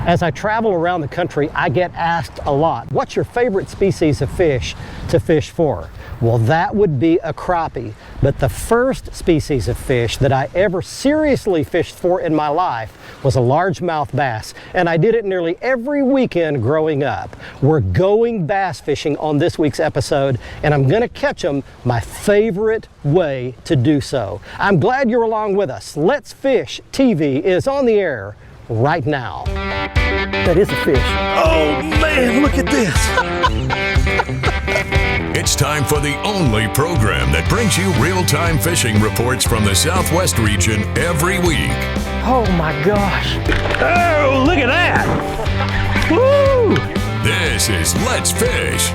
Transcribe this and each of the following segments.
As I travel around the country, I get asked a lot, what's your favorite species of fish to fish for? Well, that would be a crappie. But the first species of fish that I ever seriously fished for in my life was a largemouth bass. And I did it nearly every weekend growing up. We're going bass fishing on this week's episode, and I'm gonna catch them my favorite way to do so. I'm glad you're along with us. Let's Fish TV is on the air right now. That is a fish. Oh man, look at this. It's time for the only program that brings you real-time fishing reports from the Southwest region every week. Oh my gosh. Oh, look at that. Woo! This is Let's Fish.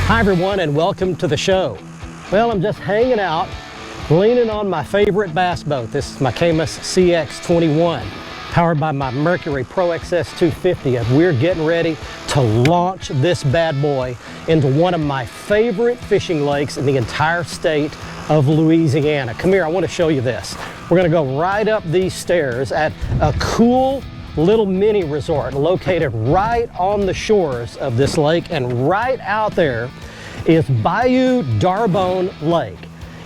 Hi everyone, and welcome to the show. Well, I'm just hanging out, leaning on my favorite bass boat. This is my Caymas CX21, powered by my Mercury Pro XS 250, and we're getting ready to launch this bad boy into one of my favorite fishing lakes in the entire state of Louisiana. Come here, I want to show you this. We're going to go right up these stairs at a cool little mini resort located right on the shores of this lake, and right out there is BAYOU D'Arbonne Lake.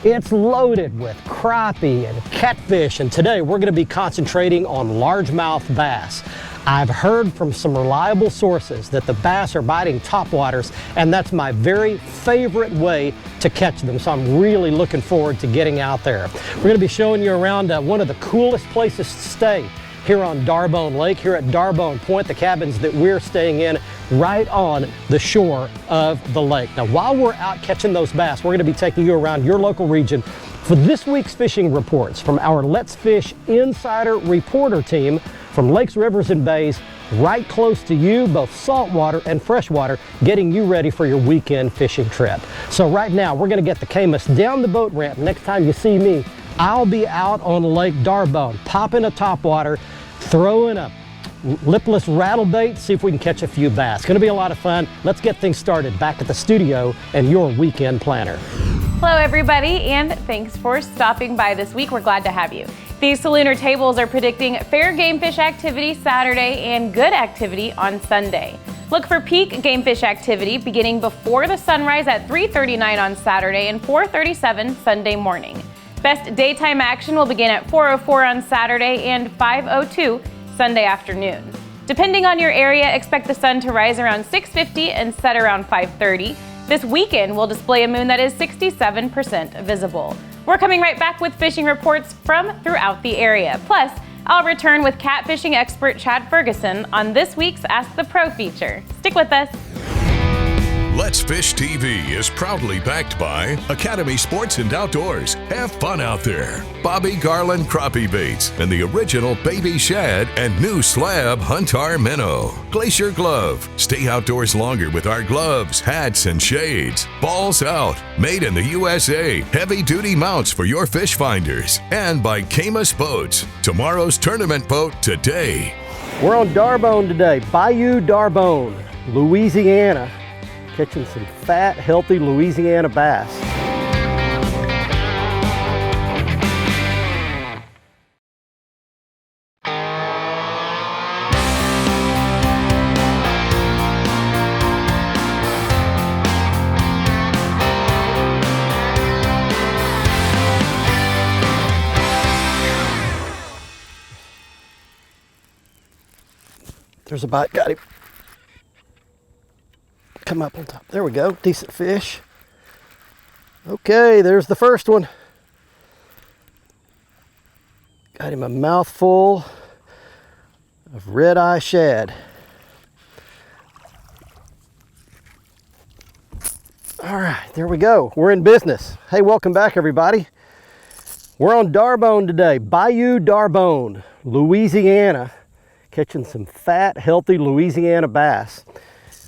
It's loaded with crappie and catfish, and today we're going to be concentrating on largemouth bass. I've heard from some reliable sources that the bass are biting topwaters, and that's my very favorite way to catch them, so I'm really looking forward to getting out there. We're going to be showing you around one of the coolest places to stay here on D'Arbonne Lake, here at D'Arbonne Point, the cabins that we're staying in right on the shore of the lake. Now, while we're out catching those bass, we're going to be taking you around your local region for this week's fishing reports from our Let's Fish Insider Reporter team from lakes, rivers, and bays right close to you, both saltwater and freshwater, getting you ready for your weekend fishing trip. So right now, we're going to get the Caymas down the boat ramp. Next time you see me, I'll be out on Lake D'Arbonne, popping a topwater, throwing a lipless rattle bait, see if we can catch a few bass. It's gonna be a lot of fun. Let's get things started back at the studio and your weekend planner. Hello everybody, and thanks for stopping by this week. We're glad to have you. These Salooner tables are predicting fair game fish activity Saturday and good activity on Sunday. Look for peak game fish activity beginning before the sunrise at 3:39 on Saturday and 4:37 Sunday morning. Best daytime action will begin at 4:04 on Saturday and 5:02 Sunday afternoon. Depending on your area, expect the sun to rise around 6:50 and set around 5:30. This weekend will display a moon that is 67% visible. We're coming right back with fishing reports from throughout the area. Plus, I'll return with catfishing expert Chad Ferguson on this week's Ask the Pro feature. Stick with us. Let's Fish TV is proudly backed by Academy Sports and Outdoors. Have fun out there. Bobby Garland Crappie Baits and the original Baby Shad and new Slab Huntar Minnow. Glacier Glove. Stay outdoors longer with our gloves, hats, and shades. Balls Out. Made in the USA. Heavy duty mounts for your fish finders. And by Caymas Boats. Tomorrow's tournament boat today. We're on D'Arbonne today, BAYOU D'Arbonne, Louisiana. Catching some fat, healthy Louisiana bass. There's a bite, got him. Come up on top. There we go. Decent fish. Okay, there's the first one. Got him a mouthful of red-eye shad. All right, there we go. We're in business. Hey, welcome back, everybody. We're on D'Arbonne today, BAYOU D'Arbonne, Louisiana, catching some fat, healthy Louisiana bass.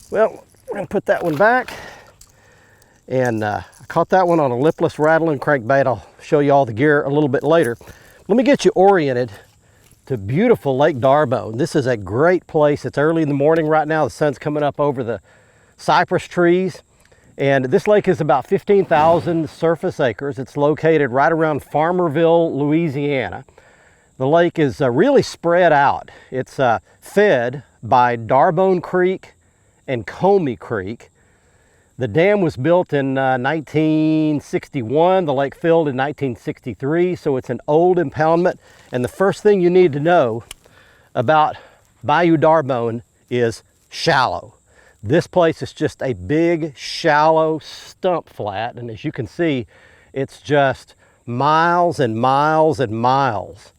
Well, we're gonna put that one back, and I caught that one on a lipless rattling crankbait. I'll show you all the gear a little bit later. Let me get you oriented to beautiful Lake D'Arbonne. This is a great place. It's early in the morning right now. The sun's coming up over the cypress trees, and this lake is about 15,000 surface acres. It's located right around Farmerville, Louisiana. The lake is really spread out. It's fed by Darbone Creek and Comey Creek. The dam was built in 1961. The lake filled in 1963, so it's an old impoundment. And the first thing you need to know about Bayou Darbone is shallow. This place is just a big, shallow stump flat, and as you can see, it's just miles and miles and miles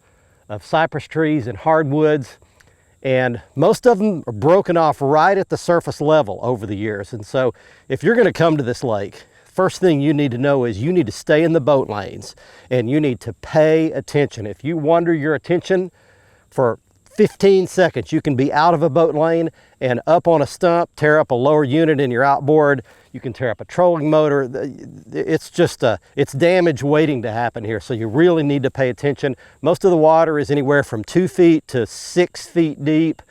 of cypress trees and hardwoods, and most of them are broken off right at the surface level over the years. And so if you're going to come to this lake, first thing you need to know is you need to stay in the boat lanes and you need to pay attention. If you wander your attention for 15 seconds, you can be out of a boat lane and up on a stump, tear up a lower unit in your outboard. You can tear up a trolling motor. It's just it's damage waiting to happen here. So you really need to pay attention. Most of the water is anywhere from 2 feet to 6 feet deep.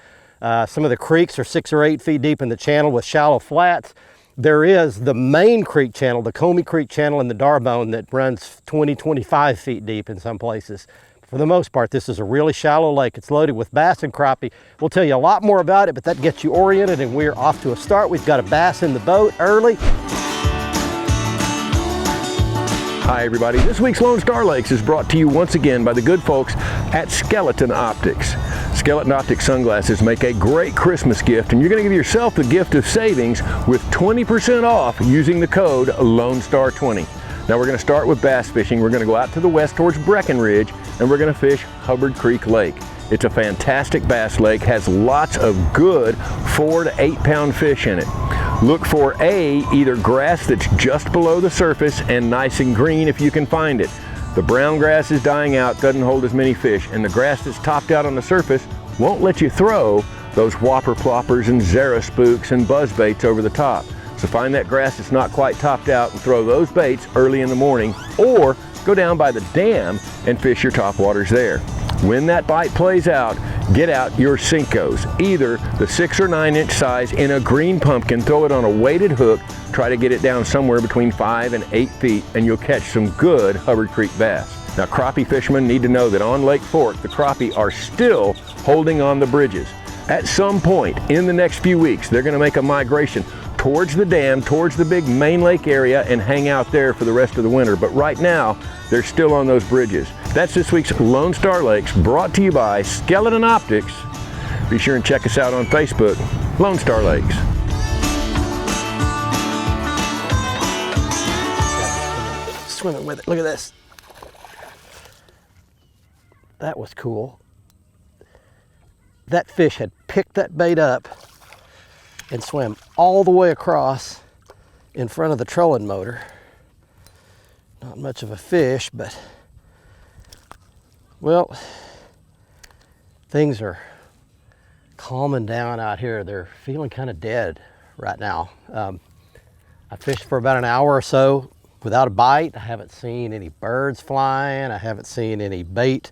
Some of the creeks are 6 or 8 feet deep in the channel with shallow flats. There is the main creek channel, the Comey Creek channel in the Darbone, that runs 20, 25 feet deep in some places. For the most part, this is a really shallow lake. It's loaded with bass and crappie. We'll tell you a lot more about it, but that gets you oriented, and we're off to a start. We've got a bass in the boat early. Hi everybody, this week's Lone Star Lakes is brought to you once again by the good folks at Skeleton Optics. Skeleton Optics sunglasses make a great Christmas gift, and you're going to give yourself the gift of savings with 20% off using the code LONESTAR20. Now we're going to start with bass fishing. We're going to go out to the west towards Breckenridge, and we're going to fish Hubbard Creek Lake. It's a fantastic bass lake, has lots of good 4 to 8 pound fish in it. Look for either grass that's just below the surface and nice and green if you can find it. The brown grass is dying out, doesn't hold as many fish, and the grass that's topped out on the surface won't let you throw those whopper ploppers and zara spooks and buzz baits over the top. So find that grass that's not quite topped out and throw those baits early in the morning, or go down by the dam and fish your topwaters there. When that bite plays out, get out your Cincos, either the 6 or 9 inch size in a green pumpkin, throw it on a weighted hook, try to get it down somewhere between 5 and 8 feet, and you'll catch some good Hubbard Creek bass. Now crappie fishermen need to know that on Lake Fork, the crappie are still holding on the bridges. At some point in the next few weeks, they're gonna make a migration towards the dam, towards the big main lake area, and hang out there for the rest of the winter. But right now, they're still on those bridges. That's this week's Lone Star Lakes, brought to you by Skeleton Optics. Be sure and check us out on Facebook, Lone Star Lakes. Swimming with it, look at this. That was cool. That fish had picked that bait up and swam all the way across in front of the trolling motor. Not much of a fish, but well, things are calming down out here. They're feeling kind of dead right now. I fished for about an hour or so without a bite. I haven't seen any birds flying. I haven't seen any bait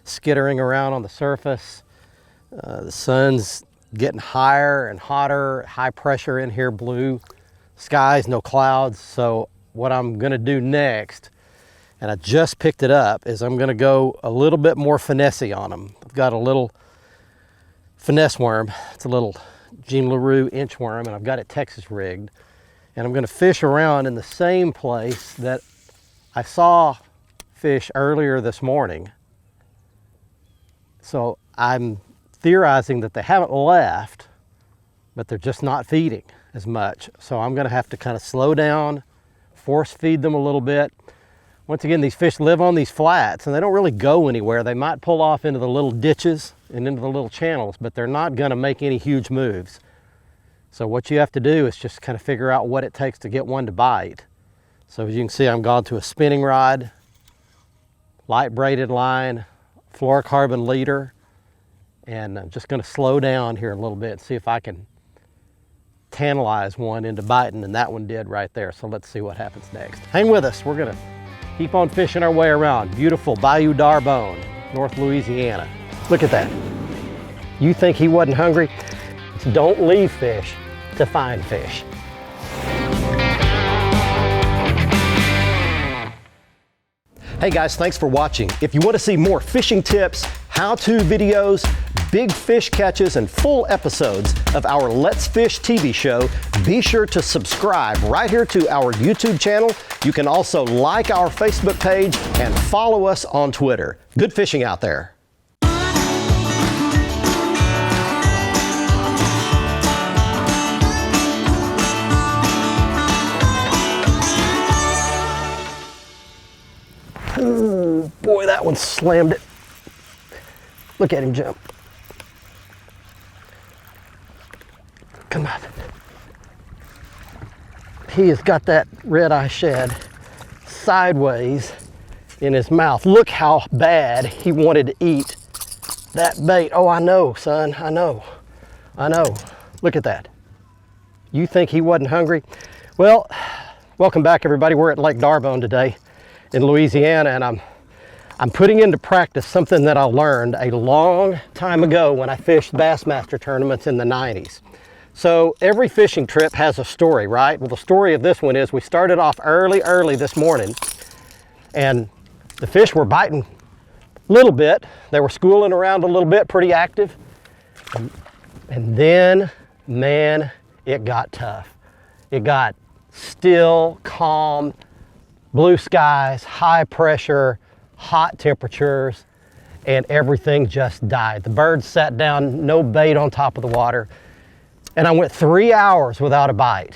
skittering around on the surface. The sun's getting higher and hotter, high pressure in here, blue skies, no clouds. So what I'm gonna do next, and I just picked it up, is I'm gonna go a little bit more finessey on them. I've got a little finesse worm. It's a little Jean LaRue inchworm, and I've got it Texas rigged. And I'm gonna fish around in the same place that I saw fish earlier this morning. So I'm theorizing that they haven't left, but they're just not feeding as much. So I'm gonna have to kind of slow down, force feed them a little bit. Once again, these fish live on these flats and they don't really go anywhere. They might pull off into the little ditches and into the little channels, but they're not gonna make any huge moves. So what you have to do is just kind of figure out what it takes to get one to bite. So as you can see, I'm gone to a spinning rod, light braided line, fluorocarbon leader, and I'm just going to slow down here a little bit and see if I can tantalize one into biting, and that one did right there. So let's see what happens next. Hang with us. We're going to keep on fishing our way around beautiful Bayou Darbone, North Louisiana. Look at that. You think he wasn't hungry? Don't leave fish to find fish. Hey guys, thanks for watching. If you want to see more fishing tips, how-to videos, big fish catches, and full episodes of our Let's Fish TV show, be sure to subscribe right here to our YouTube channel. You can also like our Facebook page and follow us on Twitter. Good fishing out there. Oh boy, that one slammed it. Look at him jump. Come on. He has got that red-eye shad sideways in his mouth. Look how bad he wanted to eat that bait. Oh, I know, son, I know. Look at that. You think he wasn't hungry? Well, welcome back everybody. We're at Lake D'Arbonne today in Louisiana, and I'm putting into practice something that I learned a long time ago when I fished Bassmaster tournaments in the 90s. So every fishing trip has a story, right? Well, the story of this one is we started off early this morning, and the fish were biting a little bit. They were schooling around a little bit, pretty active. And then, man, it got tough. It got still, calm, blue skies, high pressure, hot temperatures, and everything just died. The birds sat down, no bait on top of the water. And I went 3 hours without a bite.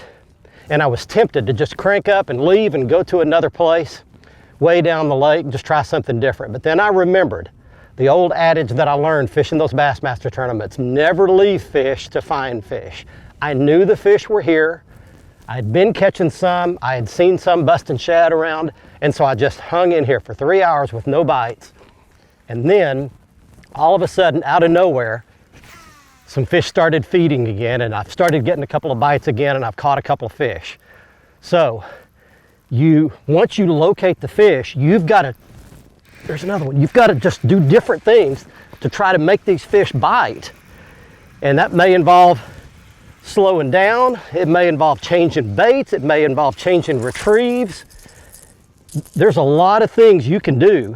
And I was tempted to just crank up and leave and go to another place way down the lake and just try something different. But then I remembered the old adage that I learned fishing those Bassmaster tournaments: never leave fish to find fish. I knew the fish were here. I had been catching some, I had seen some busting shad around, and so I just hung in here for 3 hours with no bites. And then, all of a sudden, out of nowhere, some fish started feeding again, and I've started getting a couple of bites again, and I've caught a couple of fish. So, once you locate the fish, there's another one, you've got to just do different things to try to make these fish bite. And that may involve slowing down, it may involve changing baits, it may involve changing retrieves. There's a lot of things you can do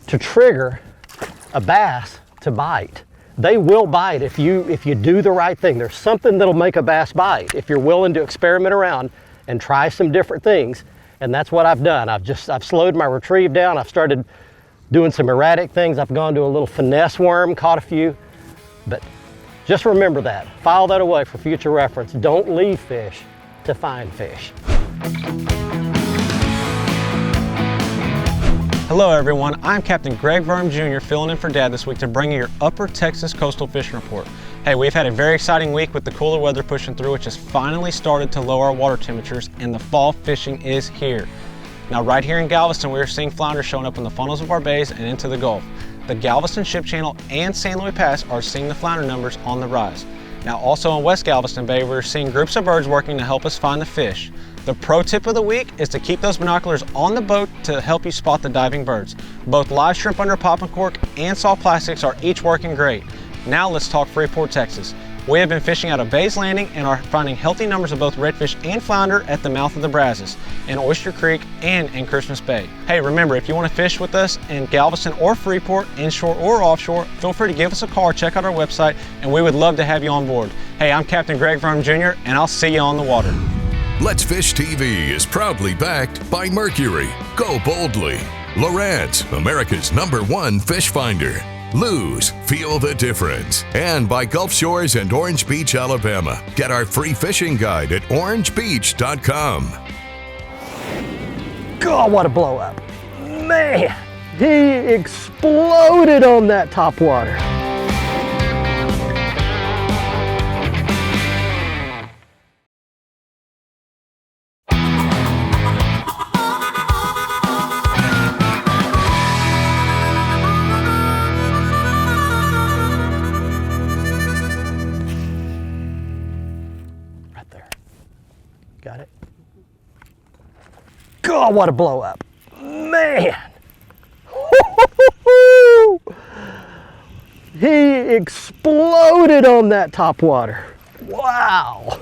to trigger a bass to bite. They will bite if you do the right thing. There's something that'll make a bass bite if you're willing to experiment around and try some different things. And that's what I've done. I've slowed my retrieve down. I've started doing some erratic things. I've gone to a little finesse worm, caught a few, but just remember that. File that away for future reference. Don't leave fish to find fish. Hello everyone, I'm Captain Greg Verm Jr. filling in for Dad this week to bring you your Upper Texas Coastal Fishing Report. Hey, we've had a very exciting week with the cooler weather pushing through, which has finally started to lower our water temperatures, and the fall fishing is here. Now right here in Galveston, we are seeing flounder showing up in the funnels of our bays and into the Gulf. The Galveston Ship Channel and San Luis Pass are seeing the flounder numbers on the rise. Now also in West Galveston Bay, we're seeing groups of birds working to help us find the fish. The pro tip of the week is to keep those binoculars on the boat to help you spot the diving birds. Both live shrimp under pop and cork and soft plastics are each working great. Now let's talk Freeport, Texas. We have been fishing out of Bay's Landing and are finding healthy numbers of both redfish and flounder at the mouth of the Brazos, in Oyster Creek, and in Christmas Bay. Hey, remember, if you want to fish with us in Galveston or Freeport, inshore or offshore, feel free to give us a call or check out our website, and we would love to have you on board. Hey, I'm Captain Greg Verm Jr., and I'll see you on the water. Let's Fish TV is proudly backed by Mercury, Go Boldly, Lowrance, America's #1 fish finder, Lose, Feel the Difference, and by Gulf Shores and Orange Beach, Alabama. Get our free fishing guide at orangebeach.com. God, what a blow up. Man, he exploded on that top water. Got it? God, what a blow up. Man. He exploded on that top water. Wow.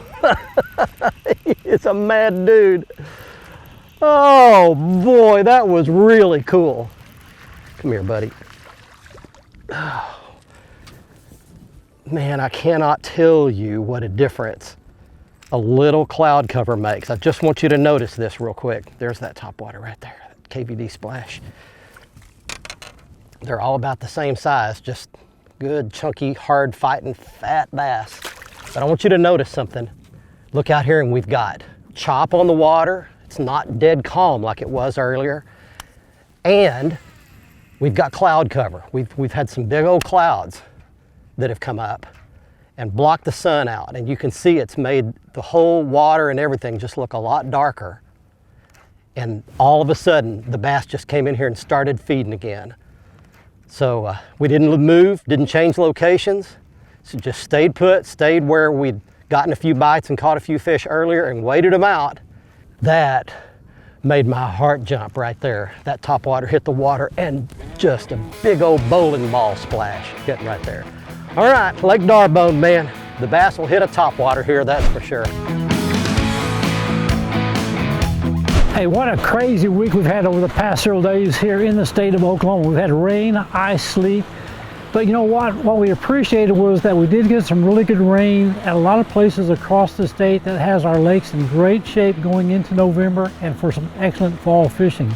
It's a mad dude. Oh boy, that was really cool. Come here, buddy. Oh, man, I cannot tell you what a difference a little cloud cover makes. I just want you to notice this real quick. There's that topwater right there, that KVD splash. They're all about the same size, just good, chunky, hard fighting, fat bass. But I want you to notice something. Look out here and we've got chop on the water. It's not dead calm like it was earlier. And we've got cloud cover. We've had some big old clouds that have come up and blocked the sun out. And you can see it's made the whole water and everything just look a lot darker. And all of a sudden, the bass just came in here and started feeding again. So we didn't move, didn't change locations. So just stayed put, stayed where we'd gotten a few bites and caught a few fish earlier and waited them out. That made my heart jump right there. That topwater hit the water and just a big old bowling ball splash hitting right there. All right, Lake D'Arbonne, man. The bass will hit a topwater here, that's for sure. Hey, what a crazy week we've had over the past several days here in the state of Oklahoma. We've had rain, ice, sleet. But you know what? What we appreciated was that we did get some really good rain at a lot of places across the state that has our lakes in great shape going into November and for some excellent fall fishing.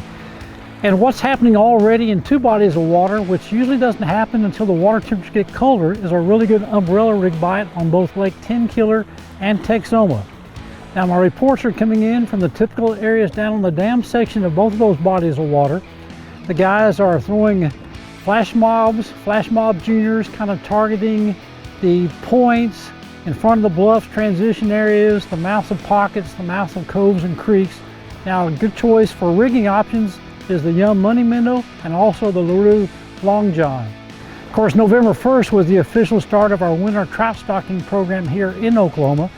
And what's happening already in two bodies of water, which usually doesn't happen until the water temperatures get colder, is a really good umbrella rig bite on both Lake Tenkiller and Texoma. Now my reports are coming in from the typical areas down on the dam section of both of those bodies of water. The guys are throwing flash mob juniors, kind of targeting the points in front of the bluffs, transition areas, the mouths of pockets, the mouths of coves and creeks. Now a good choice for rigging options is the Yum Money Minnow and also the LaRue Long John. Of course, November 1st was the official start of our winter trout stocking program here in Oklahoma.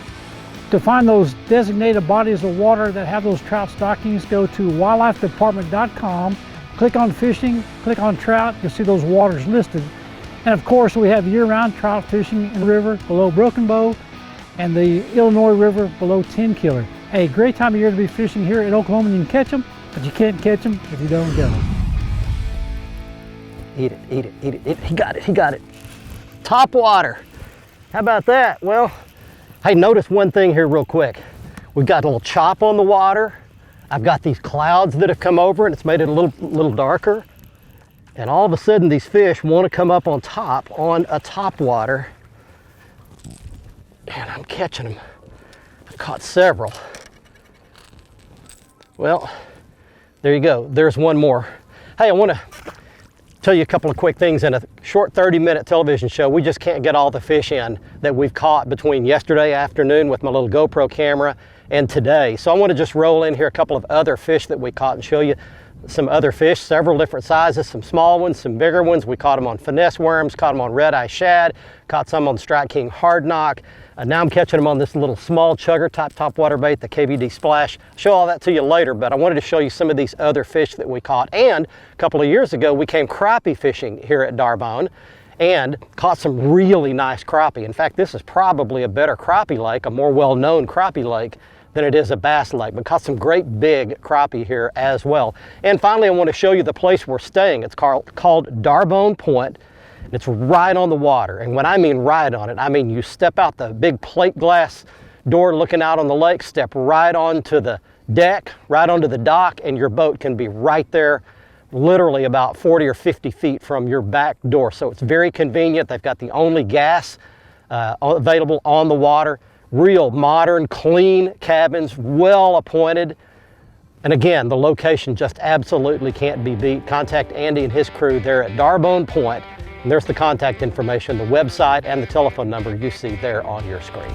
To find those designated bodies of water that have those trout stockings, go to wildlifedepartment.com. Click on fishing, click on trout, you'll see those waters listed. And of course we have year-round trout fishing in the river below Broken Bow and the Illinois River below Tenkiller. Hey, great time of year to be fishing here in Oklahoma. You can catch them, but you can't catch them if you don't go. Eat it, eat it, eat it, eat it. He got it, he got it. Top water. How about that? Well, hey, notice one thing here real quick. We've got a little chop on the water. I've got these clouds that have come over and it's made it a little darker. And all of a sudden these fish want to come up on top on a topwater. And I'm catching them. I've caught several. Well, there you go. There's one more. Hey, I want to tell you a couple of quick things. In a short 30-minute television show, we just can't get all the fish in that we've caught between yesterday afternoon with my little GoPro camera and today. So I want to just roll in here a couple of other fish that we caught and show you some other fish, several different sizes, some small ones, some bigger ones. We caught them on finesse worms, caught them on red-eye shad, caught some on Strike King hard knock. Now I'm catching them on this little small chugger type topwater bait, the KVD Splash. I'll show all that to you later, but I wanted to show you some of these other fish that we caught. And a couple of years ago, we came crappie fishing here at D'Arbonne and caught some really nice crappie. In fact, this is probably a better crappie lake, a more well-known crappie lake than it is a bass lake, but caught some great big crappie here as well. And finally, I want to show you the place we're staying. It's called D'Arbonne Point. It's right on the water. And when I mean right on it, I mean you step out the big plate glass door looking out on the lake, step right onto the deck, right onto the dock, and your boat can be right there, literally about 40 or 50 feet from your back door. So it's very convenient. They've got the only gas available on the water. Real modern, clean cabins, well appointed. And again, the location just absolutely can't be beat. Contact Andy and his crew there at D'Arbonne Point. And there's the contact information, the website, and the telephone number you see there on your screen.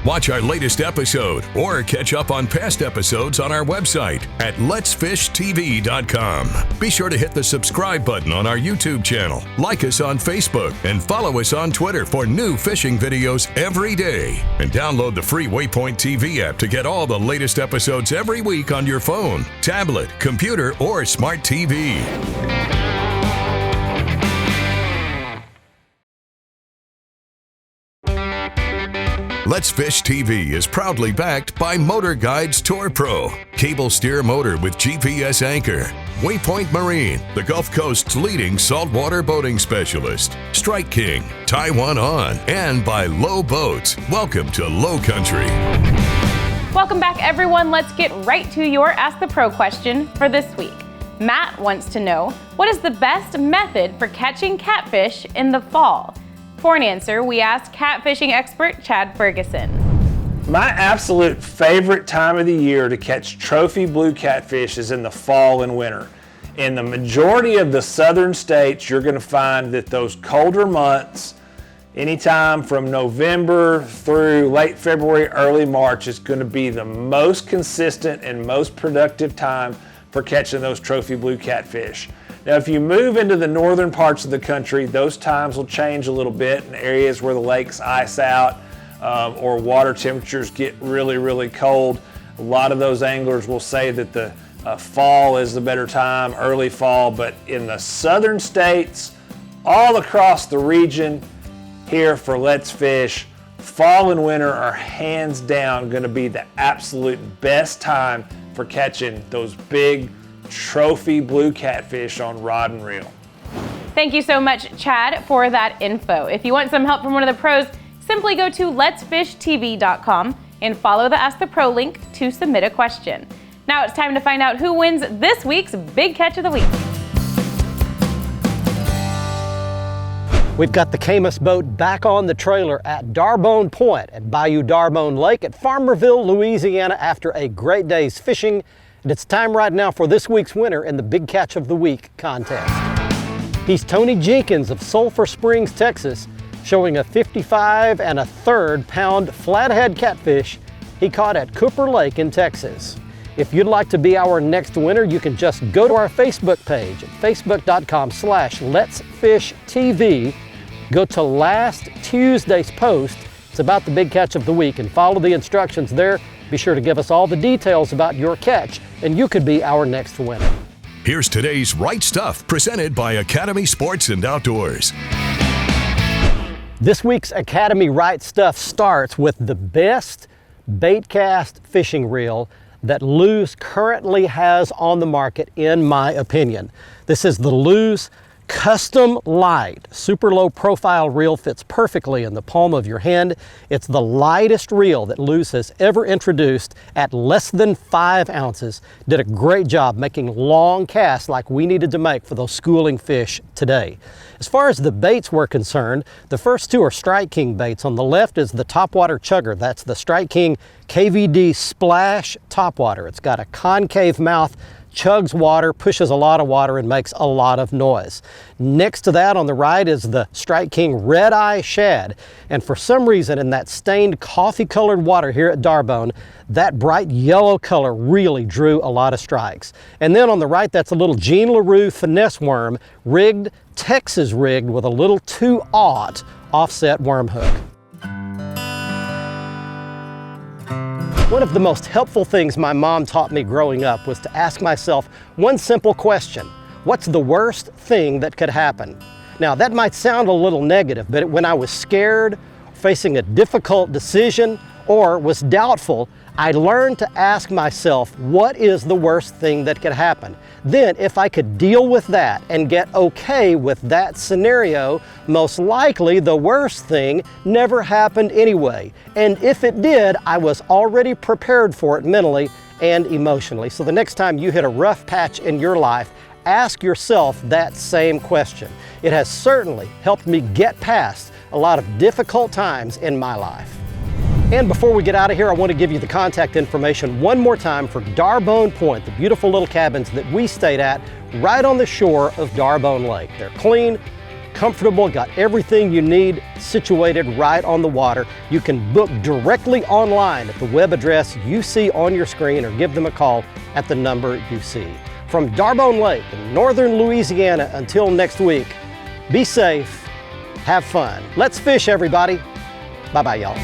Watch our latest episode or catch up on past episodes on our website at letsfishtv.com. Be sure to hit the subscribe button on our YouTube channel, like us on Facebook, and follow us on Twitter for new fishing videos every day. And download the free Waypoint TV app to get all the latest episodes every week on your phone, tablet, computer, or smart TV. Let's Fish TV is proudly backed by Motor Guides Tour Pro, cable steer motor with GPS anchor, Waypoint Marine, the Gulf Coast's leading saltwater boating specialist, Strike King, Taiwan On, and by Low Boats. Welcome to Low Country. Welcome back, everyone. Let's get right to your Ask the Pro question for this week. Matt wants to know, what is the best method for catching catfish in the fall? For an answer, we asked catfishing expert Chad Ferguson. My absolute favorite time of the year to catch trophy blue catfish is in the fall and winter. In the majority of the southern states, you're going to find that those colder months, anytime from November through late February, early March, is going to be the most consistent and most productive time for catching those trophy blue catfish. Now, if you move into the northern parts of the country, those times will change a little bit in areas where the lakes ice out or water temperatures get really, really cold. A lot of those anglers will say that the fall is the better time, early fall, but in the southern states, all across the region, here for Let's Fish, fall and winter are hands down going to be the absolute best time for catching those big trophy blue catfish on rod and reel. Thank you so much, Chad, for that info. If you want some help from one of the pros, simply go to letsfishtv.com and follow the Ask the Pro link to submit a question. Now it's time to find out who wins this week's Big Catch of the Week. We've got the Camus boat back on the trailer at Darbone Point at Bayou Darbone Lake at Farmerville, Louisiana after a great day's fishing. And it's time right now for this week's winner in the Big Catch of the Week contest. He's Tony Jenkins of Sulphur Springs, Texas, showing a 55 1/3 pound flathead catfish he caught at Cooper Lake in Texas. If you'd like to be our next winner, you can just go to our Facebook page at facebook.com/letsfishtv. Go to last Tuesday's post. It's about the Big Catch of the Week, and follow the instructions there. Be sure to give us all the details about your catch, and you could be our next winner. Here's today's Right Stuff, presented by Academy Sports and Outdoors. This week's Academy Right Stuff starts with the best baitcast fishing reel that Lew's currently has on the market, in my opinion. This is the Lew's Custom Light super low profile reel. Fits perfectly in the palm of your hand. It's the lightest reel that Lew's has ever introduced at less than 5 ounces. Did a great job making long casts like we needed to make for those schooling fish today. As far as the baits were concerned, the first two are Strike King baits. On the left is the Topwater Chugger. That's the Strike King KVD Splash Topwater. It's got a concave mouth, chugs water, pushes a lot of water, and makes a lot of noise. Next to that on the right is the Strike King Red Eye Shad. And for some reason in that stained coffee colored water here at Darbone, that bright yellow color really drew a lot of strikes. And then on the right, that's a little Jean LaRue finesse worm, rigged, Texas rigged with a little 2/0 offset worm hook. One of the most helpful things my mom taught me growing up was to ask myself one simple question: what's the worst thing that could happen? Now that might sound a little negative, but when I was scared, facing a difficult decision, or was doubtful, I learned to ask myself, what is the worst thing that could happen? Then if I could deal with that and get okay with that scenario, most likely the worst thing never happened anyway. And if it did, I was already prepared for it mentally and emotionally. So the next time you hit a rough patch in your life, ask yourself that same question. It has certainly helped me get past a lot of difficult times in my life. And before we get out of here, I want to give you the contact information one more time for Darbone Point, the beautiful little cabins that we stayed at right on the shore of Darbone Lake. They're clean, comfortable, got everything you need situated right on the water. You can book directly online at the web address you see on your screen, or give them a call at the number you see. From Darbone Lake in northern Louisiana, until next week, be safe, have fun. Let's fish, everybody. Bye-bye, y'all.